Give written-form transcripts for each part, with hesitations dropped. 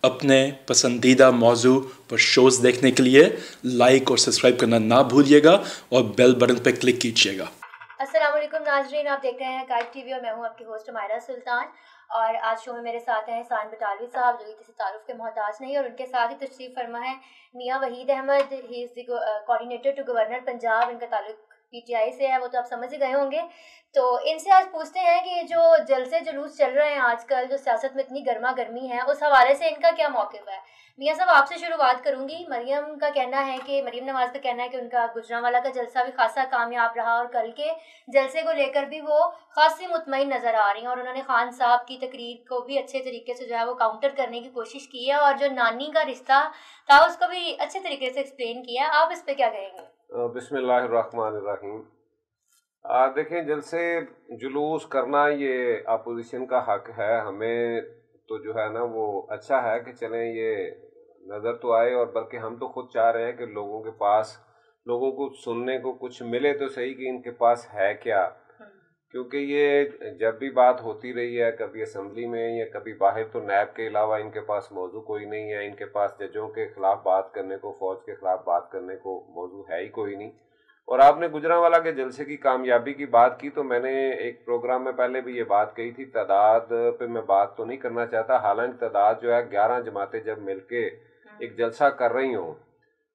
अपने पसंदीदा मौजू पर शोज़ देखने के लिए लाइक और सब्सक्राइब करना ना भूलिएगा और बेल बटन पर क्लिक कीजिएगा। अस्सलाम वालेकुम नाज़रीन, आप देख रहे हैं काइब टीवी और मैं हूं आपकी होस्ट हुमायरा सुल्तान। और आज शो में मेरे साथ हैं एहसान बटालवी साहब, जो कि किसी तारुफ के मोहताज नहीं, और उनके साथ ही तशरीफ़ फरमा है Mian Waheed Ahmed. He is the coordinator to governor Punjab. इनका ताल्लुक पीटीआई से है, वो तो आप समझ ही गए होंगे। तो इनसे आज पूछते हैं कि जो जलसे जुलूस चल रहे हैं आजकल, जो सियासत में इतनी गर्मा गर्मी है, उस हवाले से इनका क्या मौक़िफ़ है। मियाँ साहब, आपसे शुरुआत करूँगी। मरियम नवाज़ का कहना है कि उनका गुजरांवाला का जलसा भी खासा कामयाब रहा और कल के जलसे को लेकर भी वो खासी मुतमईन नज़र आ रही हैं, और उन्होंने खान साहब की तकरीर को भी अच्छे तरीके से जो है वो काउंटर करने की कोशिश की है, और जो नानी का रिश्ता था उसको भी अच्छे तरीके से एक्सप्लेन किया। आप इस पर क्या कहेंगे? बिस्मिल्लाहिर्रहमानिर्रहीम। देखें, जलसे जुलूस करना ये अपोजिशन का हक है। हमें तो जो है ना वो अच्छा है कि चलें, ये नज़र तो आए, और बल्कि हम तो खुद चाह रहे हैं कि लोगों को सुनने को कुछ मिले तो सही कि इनके पास है क्या। क्योंकि ये जब भी बात होती रही है, कभी असम्बली में या कभी बाहर, तो नैब के अलावा इनके पास मौजू कोई नहीं है। इनके पास जजों के खिलाफ बात करने को, फौज के खिलाफ बात करने को मौजू है ही कोई नहीं। और आपने गुजरांवाला के जलसे की कामयाबी की बात की, तो मैंने एक प्रोग्राम में पहले भी ये बात कही थी। तादाद पे मैं बात तो नहीं करना चाहता, हालांकि तादाद जो है 11 जमातें जब मिलके एक जलसा कर रही हों,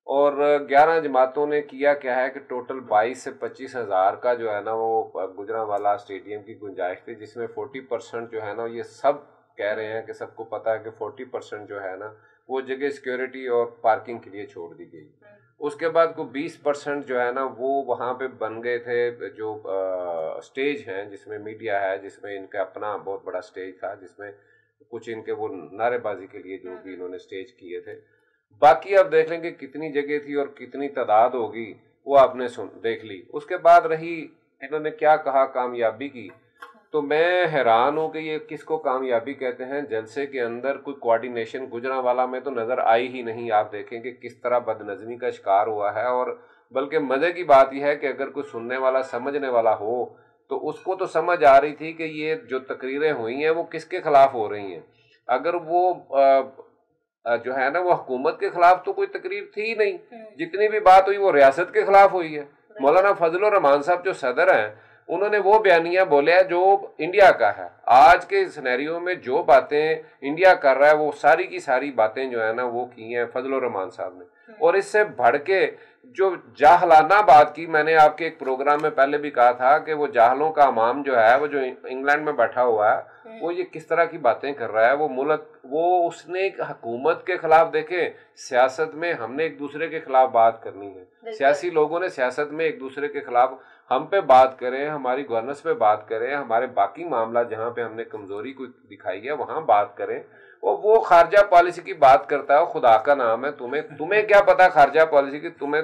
और 11 जमातों ने किया क्या है कि टोटल 22 से 25 हज़ार का जो है ना वो गुजरांवाला स्टेडियम की गुंजाइश थी, जिसमें 40% जो है ना, ये सब कह रहे हैं कि सबको पता है कि 40% जो है ना वो जगह सिक्योरिटी और पार्किंग के लिए छोड़ दी गई। उसके बाद को 20% जो है ना वो वहाँ पे बन गए थे, जो स्टेज हैं जिसमें मीडिया है, जिसमें इनका अपना बहुत बड़ा स्टेज था, जिसमें कुछ इनके वो नारेबाजी के लिए जो भी इन्होंने स्टेज किए थे। बाकी आप देख लेंगे कितनी जगह थी और कितनी तादाद होगी, वो आपने देख ली। उसके बाद रही इन्होंने क्या कहा कामयाबी की, तो मैं हैरान हूँ कि ये किसको कामयाबी कहते हैं। जलसे के अंदर कोई कोऑर्डिनेशन गुजरांवाला में तो नज़र आई ही नहीं। आप देखेंगे किस तरह बदनज़मी का शिकार हुआ है। और बल्कि मज़े की बात यह है कि अगर कोई सुनने वाला, समझने वाला हो, तो उसको तो समझ आ रही थी कि ये जो तकरीरें हुई हैं वो किसके खिलाफ हो रही हैं। अगर वो जो है ना वो हुकूमत के खिलाफ तो कोई तकरीर थी ही नहीं। जितनी भी बात हुई वो रियासत के खिलाफ हुई है। मौलाना फजलुर रहमान साहब जो सदर हैं, उन्होंने वो बयानिया बोले है जो इंडिया का है। आज के सिनेरियो में जो बातें इंडिया कर रहा है, वो सारी की सारी बातें जो है ना वो की हैं फजलुर रहमान साहब ने। और इससे बढ़ के जो जाहलाना बात की, मैंने आपके एक प्रोग्राम में पहले भी कहा था कि वो जाहलों का अमाम जो है, वो जो इंग्लैंड में बैठा हुआ है, वो ये किस तरह की बातें कर रहा है। वो उसने एक हुकूमत के खिलाफ, देखें सियासत में हमने एक दूसरे के खिलाफ बात करनी है। सियासी लोगों ने सियासत में एक दूसरे के खिलाफ हम पे बात करें, हमारी गवर्नेंस पे बात करें, हमारे बाकी मामला जहाँ पे हमने कमजोरी को दिखाई है वहाँ बात करें। और वो खारजा पॉलिसी की बात करता है, खुदा का नाम है, तुम्हें क्या पता खारजा पॉलिसी की। तुमने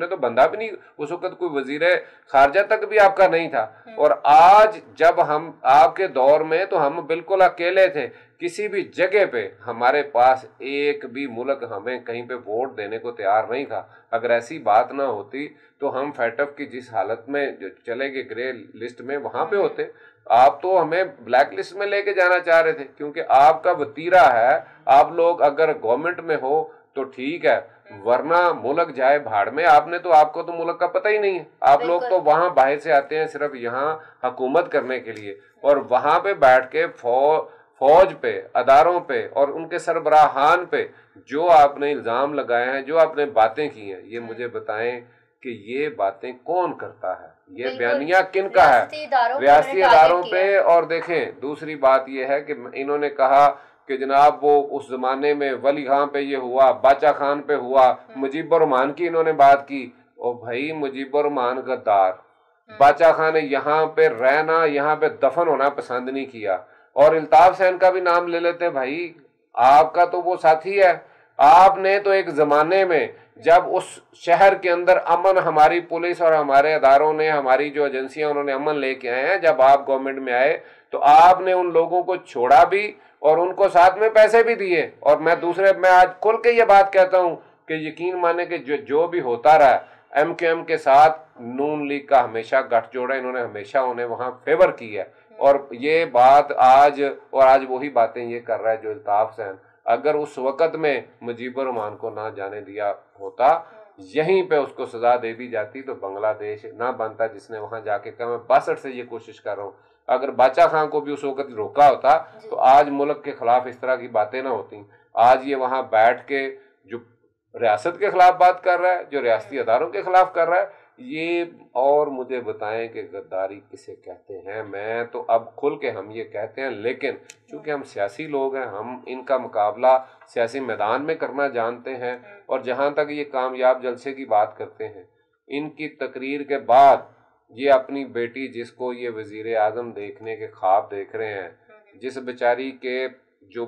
तो बंदा भी नहीं, उस वक्त कोई वजीर खारजा तक भी आपका नहीं था। और आज जब हम आपके दौर में, तो हम बिल्कुल अकेले थे। किसी भी जगह पे हमारे पास एक भी मुल्क हमें कहीं पे वोट देने को तैयार नहीं था। अगर ऐसी बात ना होती तो हम फैटफ की जिस हालत में जो चले गए ग्रे लिस्ट में, वहां पे होते। आप तो हमें ब्लैक लिस्ट में लेके जाना चाह रहे थे, क्योंकि आपका वतीरा है। आप लोग अगर गवर्नमेंट में हो तो ठीक है, वरना मुल्क जाए भाड़ में। आपको तो मुल्क का पता ही नहीं है। आप लोग तो वहां बाहर से आते हैं सिर्फ यहाँ हुकूमत करने के लिए, और वहां पे बैठ के फौज पे, अदारों पे और उनके सरबराहान पे जो आपने इल्जाम लगाए हैं, जो आपने बातें की हैं, ये मुझे बताएं कि ये बातें कौन करता है, ये बयानिया किन का है? रियासती इदारों पे। और देखें दूसरी बात ये है कि इन्होंने कहा कि जनाब वो उस जमाने में वली खां पे ये हुआ, बाचा खान पे हुआ, मुजीबुर रहमान की इन्होंने बात की। और भाई मुजीबुर रहमान गद्दार, बाचा खान ने यहाँ पे रहना, यहाँ पे दफन होना पसंद नहीं किया। और इल्ताफ हुसैन का भी नाम ले लेते भाई, आपका तो वो साथी है। आपने तो एक जमाने में जब उस शहर के अंदर अमन, हमारी पुलिस और हमारे अदारों ने, हमारी जो एजेंसियां, उन्होंने अमन लेके आए हैं, जब आप गवर्नमेंट में आए तो आपने उन लोगों को छोड़ा भी और उनको साथ में पैसे भी दिए। और मैं आज खुल के ये बात कहता हूँ कि यकीन माने कि जो भी होता रहा, एमकेएम के साथ नून लीग का हमेशा गठजोड़ है, इन्होंने हमेशा उन्हें वहां फेवर की है। और ये बात आज वही बातें ये कर रहा है जो इल्ताफ हुसैन। اگر اس وقت میں مجیب الرحمان کو نہ جانے دیا ہوتا، یہیں پہ اس کو سزا دے دی جاتی، تو بنگلہ دیش نہ بنتا جس نے وہاں جا کے کہا میں 62 سے یہ کوشش کر رہا ہوں۔ اگر باچا خان کو بھی اس وقت روکا ہوتا تو آج ملک کے خلاف اس طرح کی باتیں نہ ہوتی۔ آج یہ وہاں بیٹھ کے جو ریاست کے خلاف بات کر رہا ہے، جو ریاستی اداروں کے خلاف کر رہا ہے، یہ اور مجھے بتائیں کہ غداری کسے کہتے ہیں۔ میں تو اب کھل کے ہم یہ کہتے ہیں، لیکن چونکہ ہم سیاسی لوگ ہیں، ہم ان کا مقابلہ سیاسی میدان میں کرنا جانتے ہیں، اور جہاں تک یہ کامیاب جلسے کی بات کرتے ہیں، ان کی تقریر کے بعد یہ اپنی بیٹی جس کو یہ وزیر اعظم دیکھنے کے خواب دیکھ رہے ہیں، جس بیچاری کے جو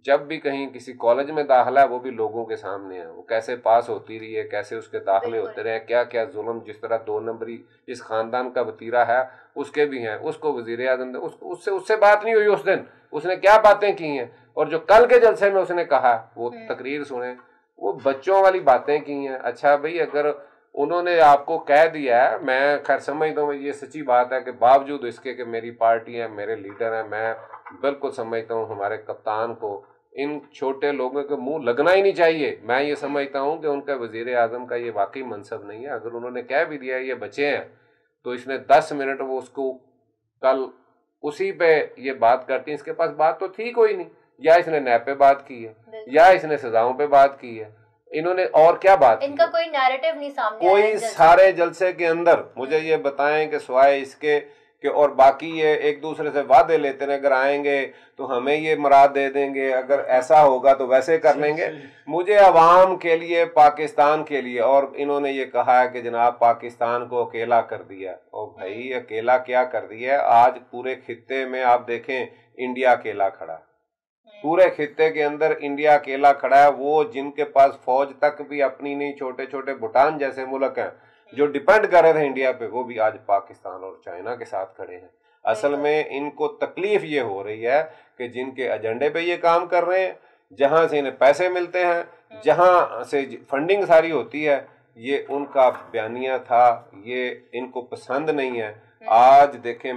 جب بھی کہیں کسی کالج میں داخلہ ہے وہ بھی لوگوں کے سامنے ہے، وہ کیسے پاس ہوتی رہی ہے، کیسے اس کے داخلے ہوتے رہے ہیں، کیا کیا ظلم، جس طرح 2 نمبری اس خاندان کا وتیرہ ہے اس کے بھی ہیں، اس کو وزیر اعظم اس سے بات نہیں ہوئی اس دن، اس نے کیا باتیں کی ہیں، اور جو کل کے جلسے میں اس نے کہا وہ تقریر سنیں، وہ بچوں والی باتیں کی ہیں۔ اچھا بھئی، اگر انہوں نے آپ کو کہہ دیا ہے، میں خیر سمجھتا ہوں یہ سچی بات ہے کہ باوجود اس کے کہ میری پارٹی ہے، میرے لیڈر ہیں، میں بالکل سمجھتا ہوں ہمارے کپتان کو ان چھوٹے لوگوں کے منہ لگنا ہی نہیں چاہیے۔ میں یہ سمجھتا ہوں کہ ان کا وزیر اعظم کا یہ واقعی منصب نہیں ہے۔ اگر انہوں نے کہہ بھی دیا یہ بچے ہیں تو اس نے 10 منٹ وہ اس کو کل اسی پہ یہ بات کرتی، اس کے پاس بات تو تھی کوئی نہیں، یا اس نے نیب پہ بات کی ہے یا اس نے سزاؤں پہ بات کی ہے، انہوں نے اور کیا بات کی؟ ان کا کوئی نیریٹو نہیں سامنے کوئی سارے جلسے کے اندر مجھے یہ بتائیں کہ سوائے اس کے کہ اور باقی یہ ایک دوسرے سے وعدے لیتے ہیں، اگر آئیں گے تو ہمیں یہ مراد دے دیں گے، اگر ایسا ہوگا تو ویسے کر لیں گے۔ مجھے عوام کے لیے، پاکستان کے لیے، اور انہوں نے یہ کہا ہے کہ جناب پاکستان کو اکیلا کر دیا، اور بھائی اکیلا کیا کر دیا؟ آج پورے خطے میں آپ دیکھیں انڈیا اکیلا کھڑا ہے، پورے خطے کے اندر انڈیا اکیلا کھڑا ہے۔ وہ جن کے پاس فوج تک بھی اپنی نہیں، چھوٹے چھوٹے بھوٹان جیسے ملک ہیں جو ڈیپینڈ کر رہے تھے انڈیا پہ، وہ بھی آج پاکستان اور چائنا کے ساتھ کھڑے ہیں۔ اصل میں ان کو تکلیف یہ ہو رہی ہے کہ جن کے ایجنڈے پہ یہ کام کر رہے ہیں، جہاں سے انہیں پیسے ملتے ہیں، جہاں سے فنڈنگ ساری ہوتی ہے، یہ ان کا بیانیہ تھا، یہ ان کو پسند نہیں ہے۔ آج دیکھیں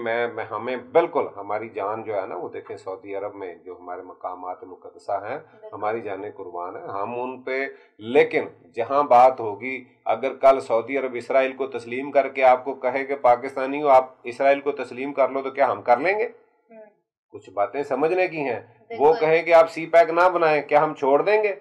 ہمیں بالکل ہماری جان جو ہے نا، وہ دیکھیں سعودی عرب میں جو ہمارے مقامات مقدسہ ہیں، ہماری جانیں قربان ہیں، ہم ان پہ، لیکن جہاں بات ہوگی، اگر کل سعودی عرب اسرائیل کو تسلیم کر کے آپ کو کہے کہ پاکستانیوں آپ اسرائیل کو تسلیم کر لو، تو کیا ہم کر لیں گے؟ کچھ باتیں سمجھنے کی ہیں۔ وہ کہیں کہ آپ سی پیک نہ بنائیں، کیا ہم چھوڑ دیں گے؟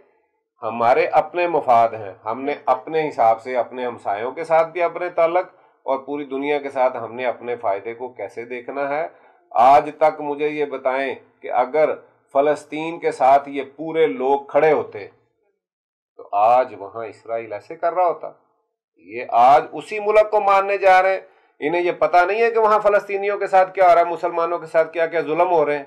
ہمارے اپنے مفاد ہیں، ہم نے اپنے حساب سے اپنے ہمسایوں کے ساتھ بھی اپنے تعلق، اور پوری دنیا کے ساتھ ہم نے اپنے فائدے کو کیسے دیکھنا ہے۔ آج تک مجھے یہ بتائیں کہ اگر فلسطین کے ساتھ یہ پورے لوگ کھڑے ہوتے تو آج وہاں اسرائیل ایسے کر رہا ہوتا؟ یہ آج اسی ملک کو ماننے جا رہے ہیں، انہیں یہ پتہ نہیں ہے کہ وہاں فلسطینیوں کے ساتھ کیا ہو رہا ہے، مسلمانوں کے ساتھ کیا کیا ظلم ہو رہے ہیں،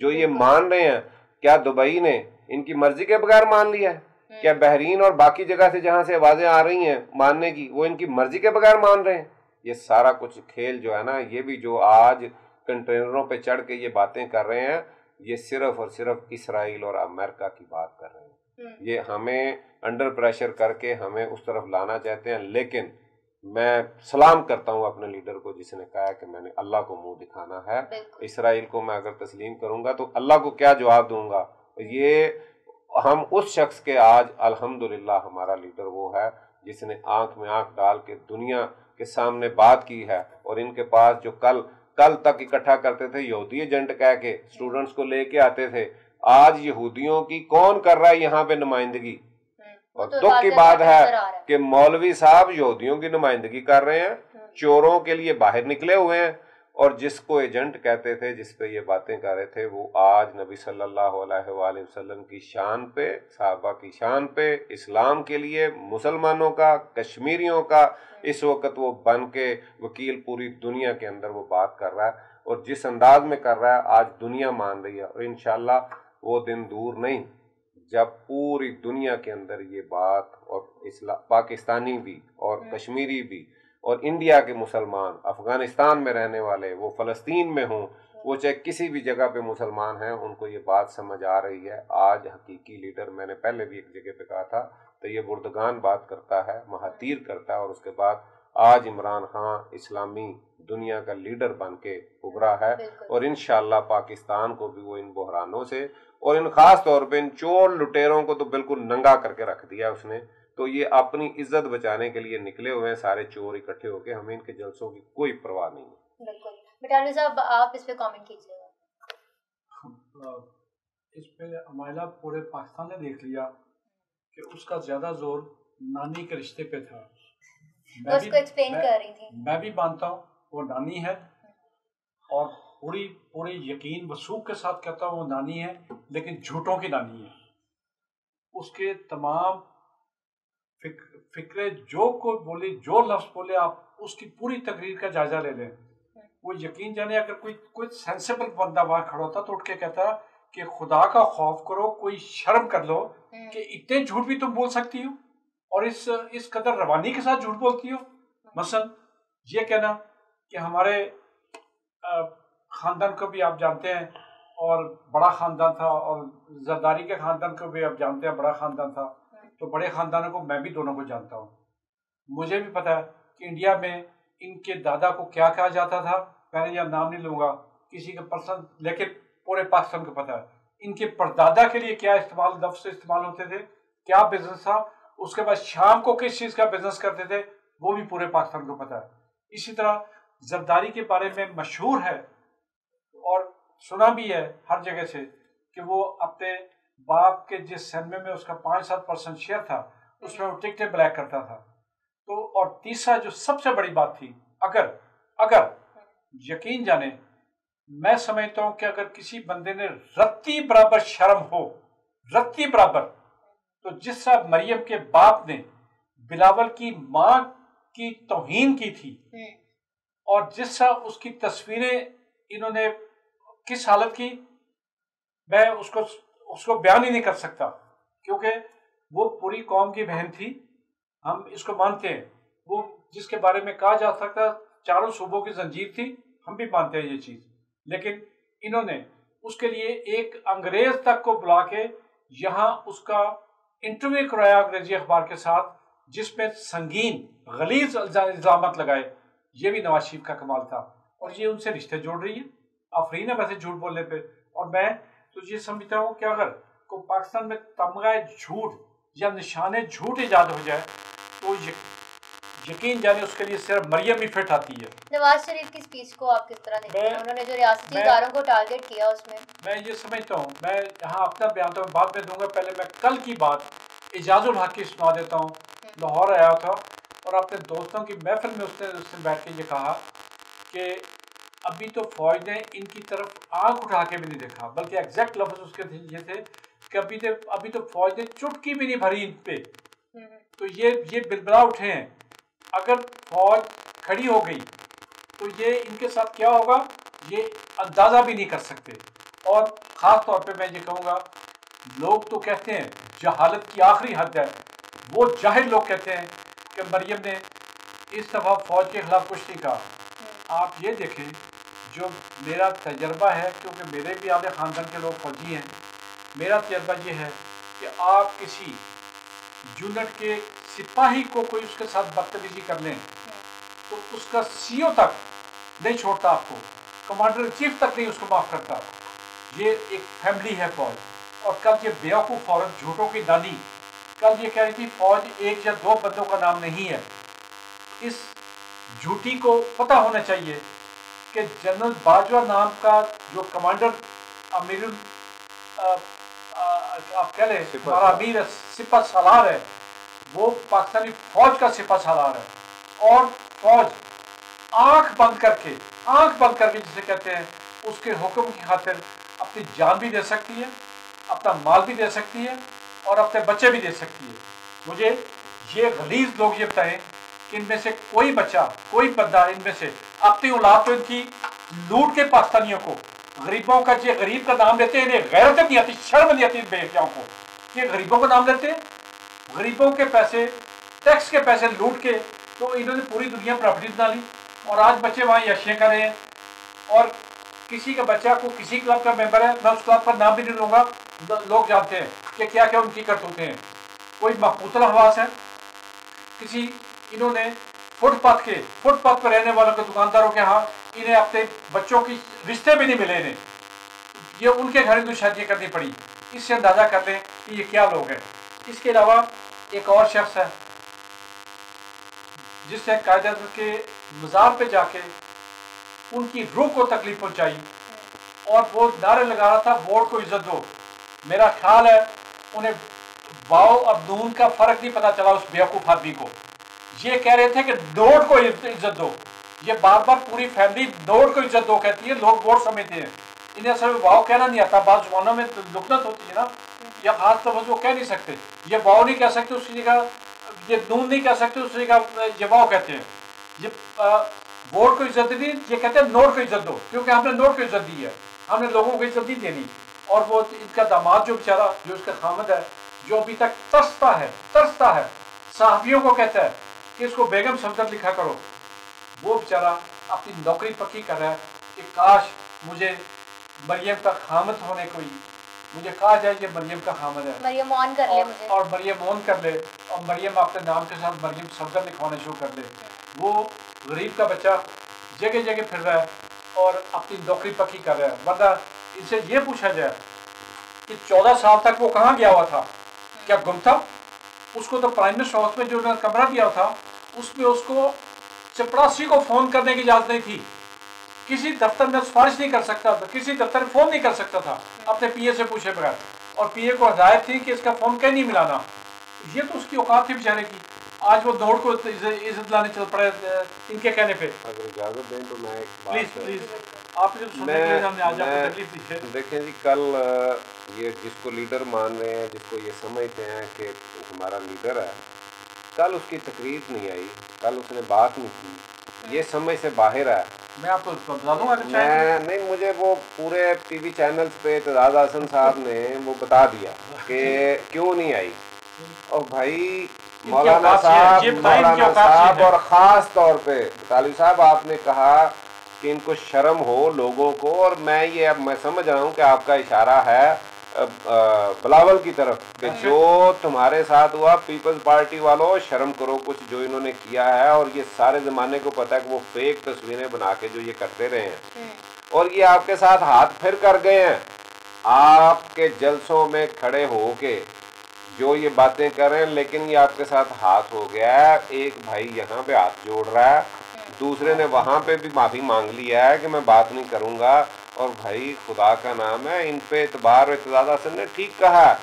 جو یہ مان رہے ہیں۔ کیا دبئی نے ان کی مرضی کے بغیر مان لیا ہے؟ کیا بحرین اور باقی جگہ سے جہاں سے آوازیں آ رہی ہیں ماننے کی، وہ ان کی مرضی کے بغیر مان رہے ہیں؟ یہ سارا کچھ کھیل جو ہے نا، یہ بھی جو آج کنٹینروں پہ چڑھ کے یہ باتیں کر رہے ہیں، یہ صرف اور صرف اسرائیل اور امریکہ کی بات کر رہے ہیں۔ یہ ہمیں انڈر پریشر کر کے ہمیں اس طرف لانا چاہتے ہیں، لیکن میں سلام کرتا ہوں اپنے لیڈر کو جس نے کہا کہ میں نے اللہ کو منہ دکھانا ہے۔ اسرائیل کو میں اگر تسلیم کروں گا تو اللہ کو کیا جواب دوں گا؟ یہ ہم اس شخص کے آج الحمدللہ ہمارا لیڈر وہ ہے جس نے آنکھ میں آنکھ ڈال کے دنیا کے سامنے بات کی ہے، اور ان کے پاس جو کل تک اکٹھا کرتے تھے یہودی ایجنٹ کہہ کے اسٹوڈنٹس کو لے کے آتے تھے، آج یہودیوں کی کون کر رہا ہے یہاں پہ نمائندگی؟ اور دکھ کی بات ہے کہ مولوی صاحب یہودیوں کی نمائندگی کر رہے ہیں، چوروں کے لیے باہر نکلے ہوئے ہیں، اور جس کو ایجنٹ کہتے تھے، جس پہ یہ باتیں کر رہے تھے، وہ آج نبی صلی اللہ علیہ وآلہ وسلم کی شان پہ، صحابہ کی شان پہ، اسلام کے لیے، مسلمانوں کا، کشمیریوں کا اس وقت وہ بن کے وکیل پوری دنیا کے اندر وہ بات کر رہا ہے، اور جس انداز میں کر رہا ہے آج دنیا مان رہی ہے، اور انشاءاللہ وہ دن دور نہیں جب پوری دنیا کے اندر یہ بات، اور پاکستانی بھی اور کشمیری بھی اور انڈیا کے مسلمان، افغانستان میں رہنے والے، وہ فلسطین میں ہوں، وہ چاہے کسی بھی جگہ پہ مسلمان ہیں، ان کو یہ بات سمجھ آ رہی ہے۔ آج حقیقی لیڈر، میں نے پہلے بھی ایک جگہ پہ کہا تھا، طیب اردگان بات کرتا ہے، مہاتیر کرتا ہے، اور اس کے بعد آج عمران خان اسلامی دنیا کا لیڈر بن کے ابھرا ہے، اور انشاءاللہ پاکستان کو بھی وہ ان بحرانوں سے اور ان خاص طور پہ ان چور لٹیروں کو تو بالکل ننگا کر کے رکھ دیا اس نے. تو یہ اپنی عزت بچانے کے لیے نکلے ہوئے ہیں سارے چور اکٹھے ہو کے، ہمیں ان کے جلسوں کی کوئی پرواہ نہیں ہے. بالکل. بٹالوی صاحب آپ اس پہ کامنٹ کیجیے گا. اس پہ عمائلہ پورے پاکستان نے دیکھ لیا کہ اس کا زیادہ زور نانی کے رشتے پہ تھا. میں اس کو ایکسپلین کر رہی تھی. میں بھی مانتا ہوں وہ نانی ہے، اور پوری یقین وثوق کے ساتھ کہتا ہوں وہ نانی ہے، لیکن جھوٹوں کی نانی ہے. اس کے تمام فکرے جو کوئی بولی، جو لفظ بولے، آپ اس کی پوری تقریر کا جائزہ لے لیں. وہ یقین جانے اگر کوئی سینسیبل بندہ وہاں کھڑا ہوتا تو اٹھ کے کہتا کہ خدا کا خوف کرو، کوئی شرم کر لو کہ اتنے جھوٹ بھی تم بول سکتی ہو اور اس قدر روانی کے ساتھ جھوٹ بولتی ہو. مثلا یہ کہنا کہ ہمارے خاندان کو بھی آپ جانتے ہیں اور بڑا خاندان تھا، اور زرداری کے خاندان کو بھی آپ جانتے ہیں بڑا خاندان تھا، تو بڑے خاندانوں کو میں بھی دونوں کو جانتا ہوں. مجھے بھی پتا ہے کہ انڈیا میں ان کے دادا کو کیا کہا جاتا تھا. میں نے یہ نام نہیں لوں گا کسی کا پرسن، لیکن پورے پاکستان کو پتا ہے ان کے پردادا کے لیے کیا لفظ استعمال ہوتے تھے، کیا بزنس تھا. اس کے بعد شام کو کس چیز کا بزنس کرتے تھے وہ بھی پورے پاکستان کو پتا ہے. اسی طرح زرداری کے بارے میں مشہور ہے اور سنا بھی ہے ہر جگہ سے کہ وہ اپنے باپ کے جس سینمے میں اس کا 5-7% شیئر تھا اس میں وہ ٹکٹیں بلیک کرتا تھا. تو اور تیسرا جو سب سے بڑی بات تھی، اگر یقین جانے، میں سمجھتا ہوں کہ اگر کسی بندے نے رتی برابر شرم ہو، رتی برابر، تو جس طرح مریم کے باپ نے بلاول کی ماں کی توہین کی تھی، اور جس طرح اس کی تصویریں انہوں نے کس حالت کی، میں اس کو بیان ہی نہیں کر سکتا، کیونکہ وہ پوری قوم کی بہن تھی. ہم اس کو مانتے ہیں، وہ جس کے بارے میں کہا جا سکتا 4 صوبوں کی زنجیر تھی، ہم بھی مانتے ہیں یہ چیز. لیکن انہوں نے اس کے لیے ایک انگریز تک کو بلا کے یہاں اس کا انٹرویو کرایا انگریزی اخبار کے ساتھ، جس میں سنگین غلیظ الزامات لگائے. یہ بھی نواز شریف کا کمال تھا، اور یہ ان سے رشتے جوڑ رہی ہے. آفرین ہے ویسے جھوٹ بولنے پہ. اور میں تو یہ سمجھتا ہوں کہ اگر کوئی پاکستان میں تمغہ جھوٹ یا نشان جھوٹ ایجاد ہو جائے تو یقین جانے اس کے لیے صرف مریم ہی فٹ آتی ہے. نواز شریف کی سپیچ کو آپ کس طرح دیکھتے ہیں؟ انہوں نے جو ریاستی اداروں کو ٹارگٹ کیا اس میں یہ سمجھتا ہوں، میں یہاں اپنا بیان تو بعد میں دوں گا، پہلے میں کل کی بات اعجاز الحق کی سنا دیتا ہوں. لاہور آیا تھا اور اپنے دوستوں کی محفل میں اس نے بیٹھ کے یہ کہا کہ ابھی تو فوج نے ان کی طرف آنکھ اٹھا کے بھی نہیں دیکھا، بلکہ ایگزیکٹ لفظ اس کے یہ تھے کہ ابھی تو فوج نے چٹکی بھی نہیں بھری ان پہ. تو یہ بلبلا اٹھے ہیں. اگر فوج کھڑی ہو گئی تو یہ ان کے ساتھ کیا ہوگا یہ اندازہ بھی نہیں کر سکتے. اور خاص طور پہ میں یہ کہوں گا، لوگ تو کہتے ہیں جہالت کی آخری حد ہے، وہ جاہل لوگ کہتے ہیں کہ مریم نے اس دفعہ فوج کے خلاف کچھ نہیں کہا. آپ یہ دیکھیں، جو میرا تجربہ ہے، کیونکہ میرے بھی آدھے خاندان کے لوگ فوجی ہیں، میرا تجربہ یہ ہے کہ آپ کسی یونٹ کے سپاہی کو کوئی اس کے ساتھ بدتمیزی کر لیں تو اس کا سی او تک نہیں چھوڑتا آپ کو، کمانڈر ان چیف تک نہیں اس کو معاف کرتا. یہ ایک فیملی ہے فوج. اور کل یہ بیوقوف عورت جھوٹوں کی نانی کل یہ کہہ رہی تھی فوج 1 یا 2 بندوں کا نام نہیں ہے. اس جھوٹی کو پتہ ہونا چاہیے کہ جنرل باجوہ نام کا جو کمانڈر امیر آپ کہہ لیں ہمارا امیر سپہ سالار ہے، وہ پاکستانی فوج کا سپہ سالار ہے. اور فوج آنکھ بند کر کے جسے کہتے ہیں اس کے حکم کی خاطر اپنی جان بھی دے سکتی ہے، اپنا مال بھی دے سکتی ہے، اور اپنے بچے بھی دے سکتی ہے. مجھے یہ غلیظ لوگ یہ بتائیں کہ ان میں سے کوئی بچہ، کوئی بندہ ان میں سے اپنی اولاد تو ان کی لوٹ کے پاکستانیوں کو، غریبوں کا جو غریب کا نام لیتے ہیں، انہیں غیرت نہیں آتی، شرم نہیں آتی ان بے حیاؤں کو کہ غریبوں کا نام لیتے ہیں. غریبوں کے پیسے، ٹیکس کے پیسے لوٹ کے تو انہوں نے پوری دنیا پراپرٹی بنا لی، اور آج بچے وہاں یشیاں کر رہے ہیں. اور کسی کا بچہ کو کسی کلب کا ممبر ہے، میں اس کلب پر نام بھی نہیں لوں گا، لوگ جانتے ہیں کہ کیا کیا ان کی کرتوتیں ہیں. کوئی مقبوتل حواس ہے، کسی انہوں نے फुटपाथ पर रहने वालों के, दुकानदारों के यहाँ इन्हें अपने बच्चों की रिश्ते भी नहीं मिले इन्हें, ये उनके घर इनको शादियाँ करनी पड़ी। इससे अंदाज़ा कर लें कि ये क्या लोग हैं। इसके अलावा एक और शख्स है जिसने कायदे के मज़ार पे जाके उनकी रूह को तकलीफ पहुंचाई और वो नारे लगा रहा था वोट को इज्जत दो। मेरा ख्याल है उन्हें वाव और नून का फर्क नहीं पता चला उस बेवकूफ़ आदमी को। ये कह रहे थे कि नोट को इज्जत दो, ये बार बार पूरी फैमिली नोट को इज्जत दो कहती है, लोग वोट समझते हैं। इन्हें असल में वाव कहना नहीं आता, बाद ज़मानों में लुकनत होती है ना, या खास तौर पर वो कह नहीं सकते, ये वाव नहीं कह सकते उसकी जगह, ये नून नहीं कह सकते उसकी जगह ये वाव कहते हैं। ये वोट को इज्जत दी, ये कहते हैं नोट को इज्जत दो, क्योंकि हमने नोट को इज्जत दी है, हमने लोगों को इज्जत नहीं देनी। और वो इनका दामाद जो बेचारा, जो इसका खामद है, जो अभी तक तरसता है, सहाफ़ियों को कहता है कि इसको बेगम सफदर लिखा करो, वो बेचारा अपनी नौकरी पक्की कर रहा है कि काश मुझे मरियम का खामद होने को ही, मुझे कहा जाए ये मरियम का खामद है, मरियम ऑन कर ले मुझे, और मरियम ऑन कर ले, और मरियम अपने नाम के साथ मरियम सफदर लिखवाना शुरू कर ले। वो गरीब का बच्चा जगह जगह फिर रहा है और अपनी नौकरी पक्की कर रहा है। वरना इनसे ये पूछा जाए कि 14 साल तक वो कहाँ गया हुआ था, क्या गुम था? उसको तो प्राइम मिनिस्टर हाउस में जो उन्होंने कमरा दिया था उसमें उसको चपरासी को फ़ोन करने की इजाज़त नहीं थी, किसी दफ्तर में सिफारिश नहीं कर सकता था, किसी दफ्तर में फ़ोन नहीं कर सकता था अपने पीए से पूछे बगैर, और पीए को हदायत थी कि इसका फ़ोन कहीं नहीं मिलाना। ये तो उसकी औकात थी बेचारे की। आज वो नोट को इज्जत लाने चल पड़े इनके कहने पे। अगर इजाज़त दें तो मैं प्लीज़ आप जो सुनने के लिए हमने आज आपको तकलीफ दी है। देखें जी, कल ये जिसको लीडर मान रहे हैं, जिसको ये समझते हैं कि हमारा लीडर है, कल उसकी तकरीर नहीं आई, कल उसने बात नहीं की, ये समझ से बाहर है। मैं आपको बता दूंगा, मैं नहीं, मुझे वो पूरे टीवी चैनल्स पे इत्तेज़ाज़ हसन साहब ने वो बता दिया कि क्यों नहीं आई। और भाई मौलाना साहब और ख़ास तौर पे तालिब साहब, आपने कहा कि इनको शर्म हो लोगों को, और मैं ये अब मैं समझ रहा हूँ कि आपका इशारा है बिलावल की तरफ कि जो तुम्हारे साथ हुआ, पीपल्स पार्टी वालों शर्म करो कुछ जो इन्होंने किया है। और ये सारे ज़माने को पता है कि वो फेक तस्वीरें बना के जो ये करते रहे हैं, और ये आपके साथ हाथ फिर कर गए हैं, आपके जलसों में खड़े हो के जो ये बातें कर रहे हैं, लेकिन ये आपके साथ हाथ हो गया है। एक भाई यहाँ पे हाथ जोड़ रहा है, दूसरे ने वहाँ पे भी माफ़ी मांग लिया है कि मैं बात नहीं करूँगा। और भाई खुदा का नाम है, इन पे एतबार, इत्तेज़ाज़ हसन ने ठीक कहा है,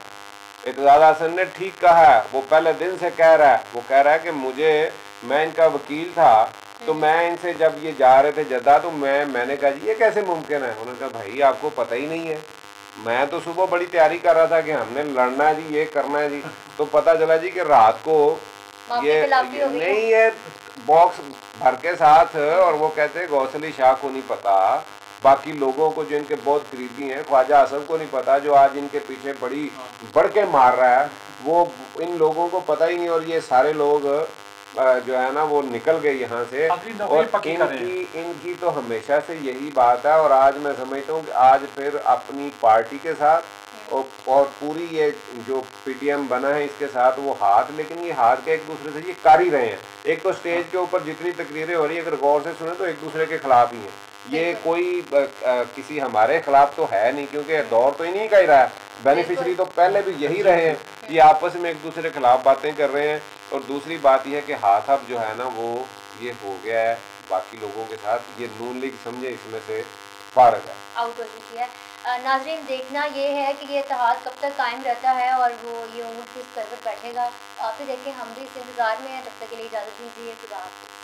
इत्तेज़ाज़ हसन ने ठीक कहा है। वो पहले दिन से कह रहा है, वो कह रहा है कि मैं इनका वकील था, तो मैं इनसे जब ये जा रहे थे जद्दा, तो मैंने कहा जी ये कैसे मुमकिन है? उन्होंने कहा भाई आपको पता ही नहीं है, मैं तो सुबह बड़ी तैयारी कर रहा था कि हमने लड़ना है जी, ये करना है जी, तो पता चला जी कि रात को ये नहीं है बॉक्स भर के साथ। और वो कहते हैं गौसली शाह को नहीं पता, बाकी लोगों को जो इनके बहुत करीबी हैं, ख्वाजा आसम को नहीं पता, जो आज इनके पीछे बढ़ के मार रहा है, वो इन लोगों को पता ही नहीं। और ये सारे लोग जो है ना वो निकल गए यहाँ से। और इनकी तो हमेशा से यही बात है, और आज मैं समझता हूँ कि आज फिर अपनी पार्टी के साथ और पूरी ये जो पीटीएम बना है इसके साथ वो हाथ, लेकिन ये हाथ के एक दूसरे से ये कर ही रहे हैं। एक तो स्टेज के ऊपर जितनी तकरीरें हो रही है, अगर गौर से सुने तो एक दूसरे के खिलाफ ही हैं। ये कोई किसी हमारे खिलाफ तो है नहीं, क्योंकि दौर तो इन्हीं का ही रहा है, बेनिफिशरी तो पहले भी यही रहे हैं। ये आपस में एक दूसरे के खिलाफ बातें कर रहे हैं। और दूसरी बात यह है कि हाथ अब जो है ना वो ये हो गया है बाकी लोगों के साथ, ये नून लीग समझे इसमें से फारग है, आउट हो चुकी है। नाज़रीन, देखना ये है कि ये इत्तेहाद कब तक कायम रहता है और वो ये ऊँट किस स्तर पर बैठेगा। आप भी देखें, हम भी इस इंतज़ार में हैं। तब तक के लिए इजाज़त दीजिए, खुदा हाफ़िज़।